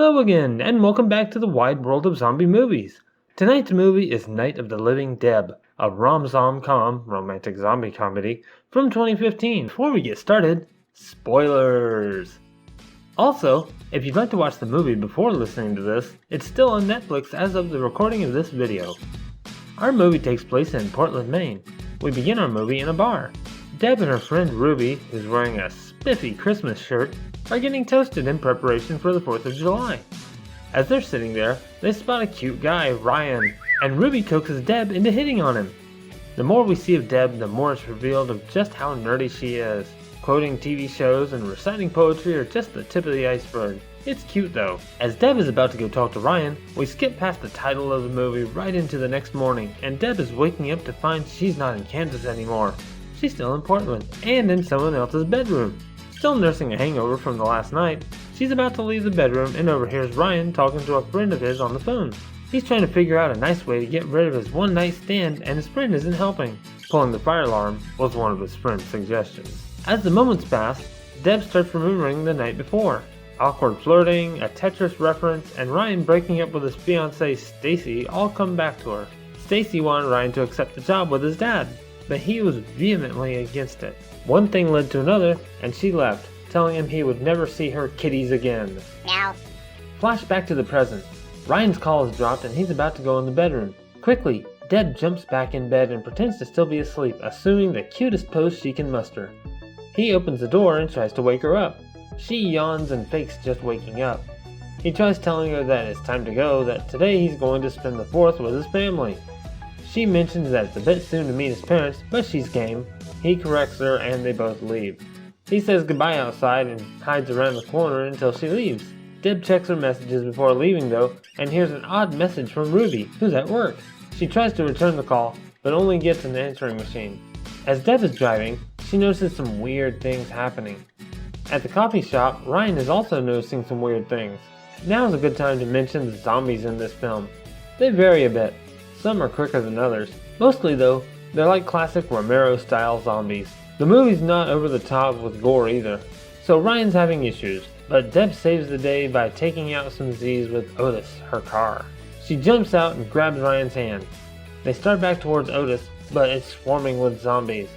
Hello again, and welcome back to the wide world of zombie movies. Tonight's movie is Night of the Living Deb, a rom-zom-com, romantic zombie comedy, from 2015. Before we get started, spoilers! Also, if you'd like to watch the movie before listening to this, it's still on Netflix as of the recording of this video. Our movie takes place in Portland, Maine. We begin our movie in a bar. Deb and her friend Ruby, who's wearing a spiffy Christmas shirt, are getting toasted in preparation for the 4th of July. As they're sitting there, they spot a cute guy, Ryan, and Ruby coaxes Deb into hitting on him. The more we see of Deb, the more it's revealed of just how nerdy she is. Quoting TV shows and reciting poetry are just the tip of the iceberg. It's cute though. As Deb is about to go talk to Ryan, we skip past the title of the movie right into the next morning, and Deb is waking up to find she's not in Kansas anymore. She's still in Portland, and in someone else's bedroom. Still nursing a hangover from the last night, she's about to leave the bedroom and overhears Ryan talking to a friend of his on the phone. He's trying to figure out a nice way to get rid of his one-night stand, and his friend isn't helping. Pulling the fire alarm was one of his friend's suggestions. As the moments pass, Deb starts remembering the night before. Awkward flirting, a Tetris reference, and Ryan breaking up with his fiancée Stacy all come back to her. Stacy wanted Ryan to accept the job with his dad, but he was vehemently against it. One thing led to another, and she left, telling him he would never see her kitties again. Meow. Flash back to the present. Ryan's call is dropped and he's about to go in the bedroom. Quickly, Deb jumps back in bed and pretends to still be asleep, assuming the cutest pose she can muster. He opens the door and tries to wake her up. She yawns and fakes just waking up. He tries telling her that it's time to go, that today he's going to spend the 4th with his family. She mentions that it's a bit soon to meet his parents, but she's game. He corrects her and they both leave. He says goodbye outside and hides around the corner until she leaves. Deb checks her messages before leaving though, and hears an odd message from Ruby, who's at work. She tries to return the call, but only gets an answering machine. As Deb is driving, she notices some weird things happening. At the coffee shop, Ryan is also noticing some weird things. Now is a good time to mention the zombies in this film. They vary a bit. Some are quicker than others. Mostly though, they're like classic Romero-style zombies. The movie's not over the top with gore either, so Ryan's having issues, but Deb saves the day by taking out some Z's with Otis, her car. She jumps out and grabs Ryan's hand. They start back towards Otis, but it's swarming with zombies.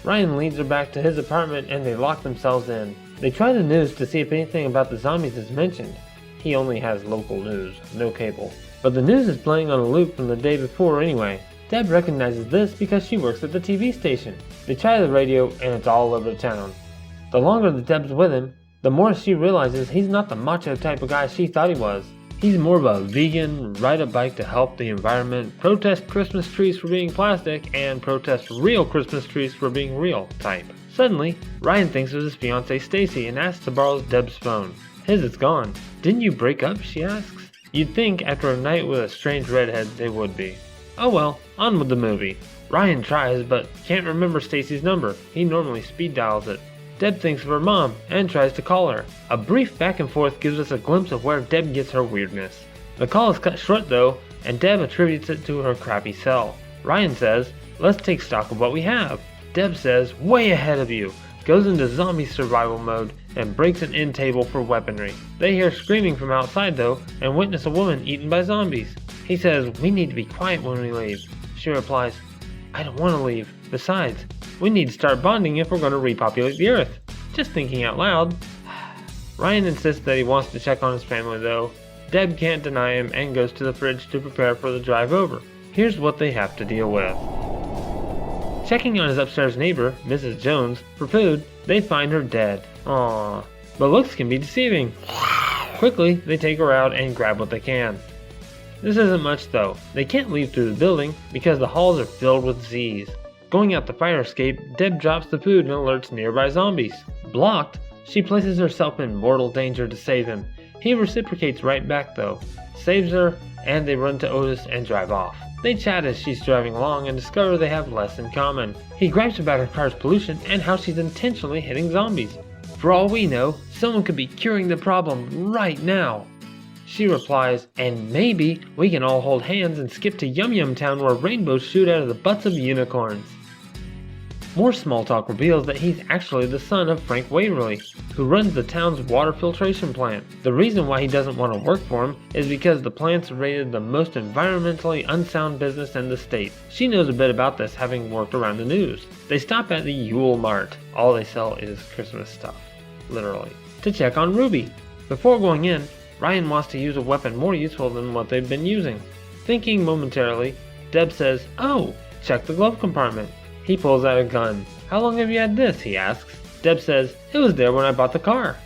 Ryan leads her back to his apartment and they lock themselves in. They try the news to see if anything about the zombies is mentioned. He only has local news, no cable. But the news is playing on a loop from the day before anyway. Deb recognizes this because she works at the TV station. They try the radio and it's all over town. The longer that Deb's with him, the more she realizes he's not the macho type of guy she thought he was. He's more of a vegan, ride a bike to help the environment, protest Christmas trees for being plastic, and protest real Christmas trees for being real type. Suddenly, Ryan thinks of his fiancée Stacy and asks to borrow Deb's phone. His is gone. Didn't you break up? She asks. You'd think after a night with a strange redhead they would be. Oh well, on with the movie. Ryan tries but can't remember Stacy's number. He normally speed dials it. Deb thinks of her mom and tries to call her. A brief back and forth gives us a glimpse of where Deb gets her weirdness. The call is cut short though, and Deb attributes it to her crappy cell. Ryan says, let's take stock of what we have. Deb says, way ahead of you, goes into zombie survival mode, and breaks an end table for weaponry. They hear screaming from outside though, and witness a woman eaten by zombies. He says, we need to be quiet when we leave. She replies, I don't want to leave. Besides, we need to start bonding if we're going to repopulate the earth. Just thinking out loud. Ryan insists that he wants to check on his family though. Deb can't deny him and goes to the fridge to prepare for the drive over. Here's what they have to deal with. Checking on his upstairs neighbor, Mrs. Jones, for food, they find her dead. Aww. But looks can be deceiving. Quickly, they take her out and grab what they can. This isn't much though. They can't leave through the building because the halls are filled with Z's. Going out the fire escape, Deb drops the food and alerts nearby zombies. Blocked, she places herself in mortal danger to save him. He reciprocates right back though, saves her, and they run to Otis and drive off. They chat as she's driving along and discover they have less in common. He gripes about her car's pollution and how she's intentionally hitting zombies. For all we know, someone could be curing the problem right now. She replies, and maybe we can all hold hands and skip to Yum Yum Town where rainbows shoot out of the butts of unicorns. More small talk reveals that he's actually the son of Frank Waverly, who runs the town's water filtration plant. The reason why he doesn't want to work for him is because the plant's rated the most environmentally unsound business in the state. She knows a bit about this, having worked around the news. They stop at the Yule Mart. All they sell is Christmas stuff, literally, to check on Ruby. Before going in, Ryan wants to use a weapon more useful than what they've been using. Thinking momentarily, Deb says, "Oh, check the glove compartment." He pulls out a gun. "How long have you had this?" he asks. Deb says, "It was there when I bought the car."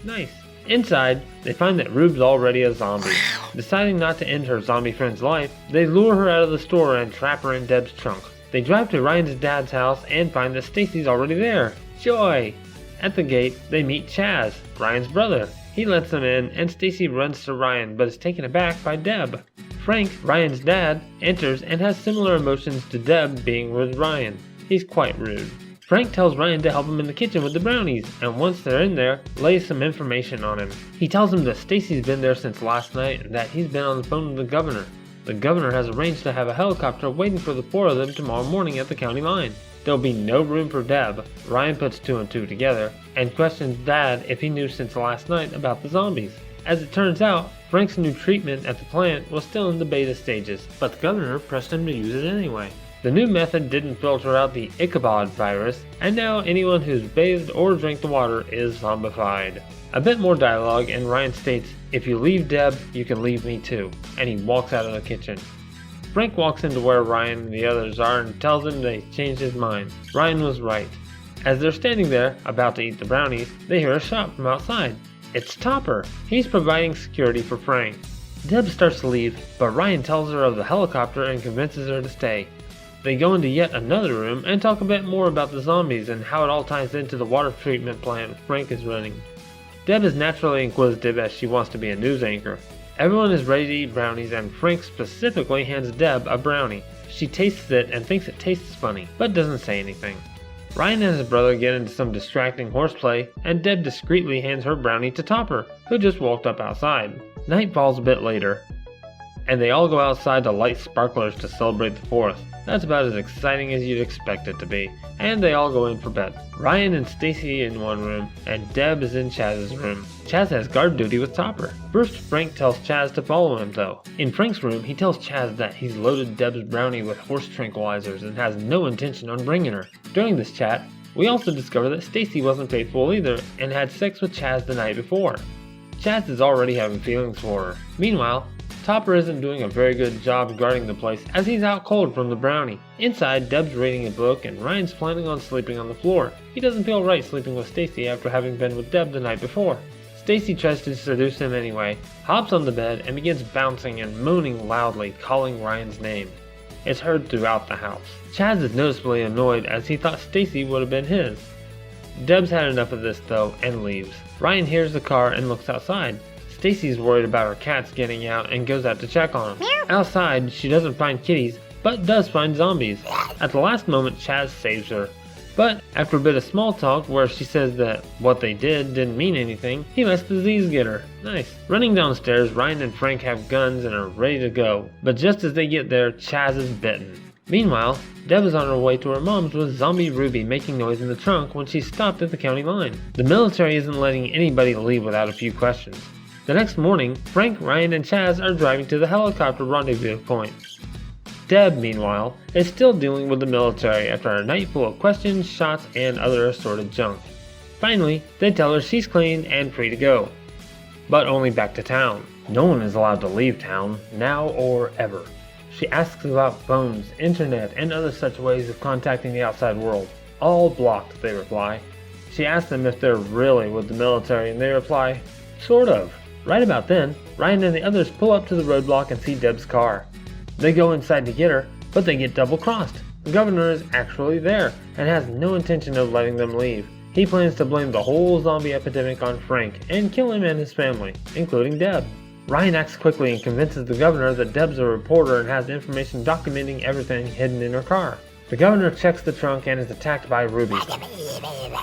Nice. Inside, they find that Rube's already a zombie. Deciding not to end her zombie friend's life, they lure her out of the store and trap her in Deb's trunk. They drive to Ryan's dad's house and find that Stacy's already there. Joy! At the gate, they meet Chaz, Ryan's brother. He lets them in, and Stacy runs to Ryan, but is taken aback by Deb. Frank, Ryan's dad, enters and has similar emotions to Deb being with Ryan. He's quite rude. Frank tells Ryan to help him in the kitchen with the brownies, and once they're in there, lays some information on him. He tells him that Stacy's been there since last night and that he's been on the phone with the governor. The governor has arranged to have a helicopter waiting for the four of them tomorrow morning at the county line. There'll be no room for Deb. Ryan puts two and two together and questions Dad if he knew since last night about the zombies. As it turns out, Frank's new treatment at the plant was still in the beta stages, but the governor pressed him to use it anyway. The new method didn't filter out the Ichabod virus, and now anyone who's bathed or drank the water is zombified. A bit more dialogue, and Ryan states, "If you leave Deb, you can leave me too," and he walks out of the kitchen. Frank walks into where Ryan and the others are and tells him that he's changed his mind. Ryan was right. As they're standing there, about to eat the brownies, they hear a shot from outside. It's Topper. He's providing security for Frank. Deb starts to leave, but Ryan tells her of the helicopter and convinces her to stay. They go into yet another room and talk a bit more about the zombies and how it all ties into the water treatment plant Frank is running. Deb is naturally inquisitive as she wants to be a news anchor. Everyone is ready to eat brownies, and Frank specifically hands Deb a brownie. She tastes it and thinks it tastes funny, but doesn't say anything. Ryan and his brother get into some distracting horseplay, and Deb discreetly hands her brownie to Topper, who just walked up outside. Night falls a bit later, and they all go outside to light sparklers to celebrate the 4th. That's about as exciting as you'd expect it to be, and they all go in for bed. Ryan and Stacy in one room, and Deb is in Chaz's room. Chaz has guard duty with Topper. First, Frank tells Chaz to follow him though. In Frank's room, he tells Chaz that he's loaded Deb's brownie with horse tranquilizers and has no intention on bringing her. During this chat, we also discover that Stacy wasn't faithful either and had sex with Chaz the night before. Chaz is already having feelings for her. Meanwhile, Topper isn't doing a very good job guarding the place as he's out cold from the brownie. Inside, Deb's reading a book and Ryan's planning on sleeping on the floor. He doesn't feel right sleeping with Stacy after having been with Deb the night before. Stacy tries to seduce him anyway, hops on the bed and begins bouncing and moaning loudly, calling Ryan's name. It's heard throughout the house. Chaz is noticeably annoyed as he thought Stacy would have been his. Deb's had enough of this though and leaves. Ryan hears the car and looks outside. Stacy's worried about her cats getting out and goes out to check on them. Outside, she doesn't find kitties, but does find zombies. At the last moment, Chaz saves her. But after a bit of small talk where she says that what they did didn't mean anything, he lets the Z's get her. Nice. Running downstairs, Ryan and Frank have guns and are ready to go. But just as they get there, Chaz is bitten. Meanwhile, Deb is on her way to her mom's with zombie Ruby making noise in the trunk when she's stopped at the county line. The military isn't letting anybody leave without a few questions. The next morning, Frank, Ryan, and Chaz are driving to the helicopter rendezvous point. Deb, meanwhile, is still dealing with the military after a night full of questions, shots, and other assorted junk. Finally, they tell her she's clean and free to go. But only back to town. No one is allowed to leave town, now or ever. She asks about phones, internet, and other such ways of contacting the outside world. All blocked, they reply. She asks them if they're really with the military, and they reply, sort of. Right about then, Ryan and the others pull up to the roadblock and see Deb's car. They go inside to get her, but they get double-crossed. The governor is actually there and has no intention of letting them leave. He plans to blame the whole zombie epidemic on Frank and kill him and his family, including Deb. Ryan acts quickly and convinces the governor that Deb's a reporter and has information documenting everything hidden in her car. The governor checks the trunk and is attacked by Ruby.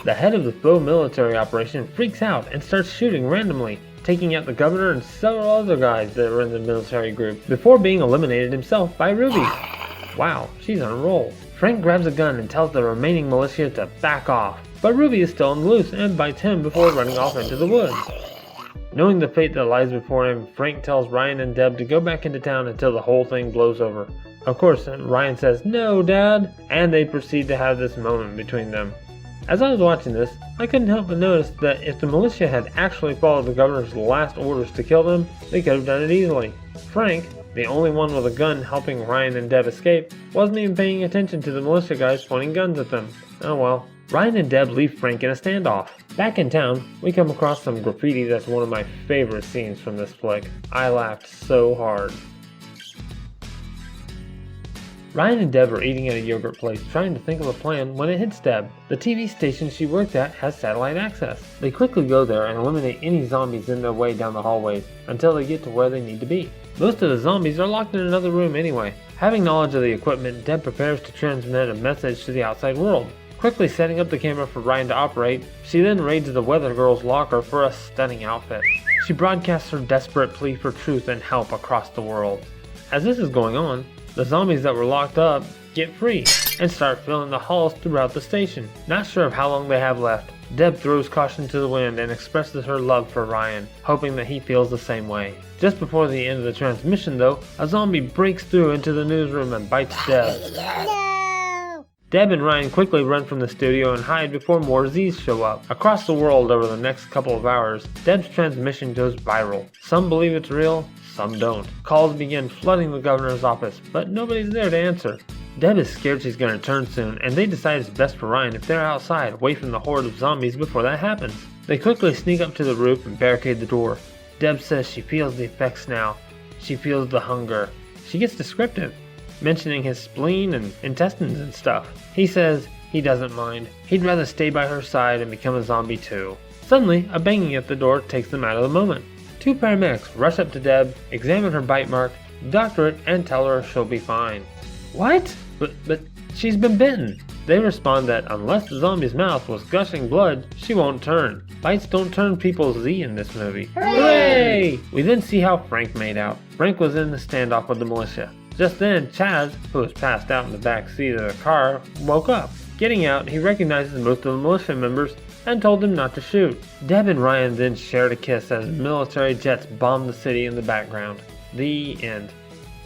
The head of the faux military operation freaks out and starts shooting randomly, taking out the governor and several other guys that were in the military group, before being eliminated himself by Ruby. Wow, she's on a roll. Frank grabs a gun and tells the remaining militia to back off, but Ruby is still on the loose and bites him before running off into the woods. Knowing the fate that lies before him, Frank tells Ryan and Deb to go back into town until the whole thing blows over. Of course, Ryan says, "No, Dad," and they proceed to have this moment between them. As I was watching this, I couldn't help but notice that if the militia had actually followed the governor's last orders to kill them, they could have done it easily. Frank, the only one with a gun helping Ryan and Deb escape, wasn't even paying attention to the militia guys pointing guns at them. Oh well. Ryan and Deb leave Frank in a standoff. Back in town, we come across some graffiti that's one of my favorite scenes from this flick. I laughed so hard. Ryan and Deb are eating at a yogurt place, trying to think of a plan when it hits Deb. The TV station she worked at has satellite access. They quickly go there and eliminate any zombies in their way down the hallways until they get to where they need to be. Most of the zombies are locked in another room anyway. Having knowledge of the equipment, Deb prepares to transmit a message to the outside world. Quickly setting up the camera for Ryan to operate, she then raids the weather girl's locker for a stunning outfit. She broadcasts her desperate plea for truth and help across the world. As this is going on, the zombies that were locked up get free and start filling the halls throughout the station. Not sure of how long they have left, Deb throws caution to the wind and expresses her love for Ryan, hoping that he feels the same way. Just before the end of the transmission though, a zombie breaks through into the newsroom and bites Deb. Deb and Ryan quickly run from the studio and hide before more Z's show up. Across the world over the next couple of hours, Deb's transmission goes viral. Some believe it's real, some don't. Calls begin flooding the governor's office, but nobody's there to answer. Deb is scared she's going to turn soon, and they decide it's best for Ryan if they're outside, away from the horde of zombies before that happens. They quickly sneak up to the roof and barricade the door. Deb says she feels the effects now. She feels the hunger. She gets descriptive, mentioning his spleen and intestines and stuff. He says he doesn't mind. He'd rather stay by her side and become a zombie too. Suddenly, a banging at the door takes them out of the moment. Two paramedics rush up to Deb, examine her bite mark, doctor it, and tell her she'll be fine. What? But she's been bitten. They respond that unless the zombie's mouth was gushing blood, she won't turn. Bites don't turn people Z in this movie. Hooray! We then see how Frank made out. Frank was in the standoff with the militia. Just then, Chaz, who was passed out in the back seat of the car, woke up. Getting out, he recognizes most of the militia members and told them not to shoot. Deb and Ryan then shared a kiss as military jets bombed the city in the background. The end.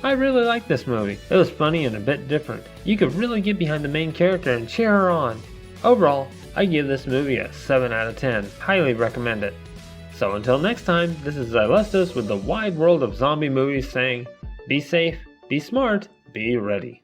I really liked this movie. It was funny and a bit different. You could really get behind the main character and cheer her on. Overall, I give this movie a 7 out of 10. Highly recommend it. So until next time, this is Xylestos with the wide world of zombie movies saying, be safe, be smart, be ready.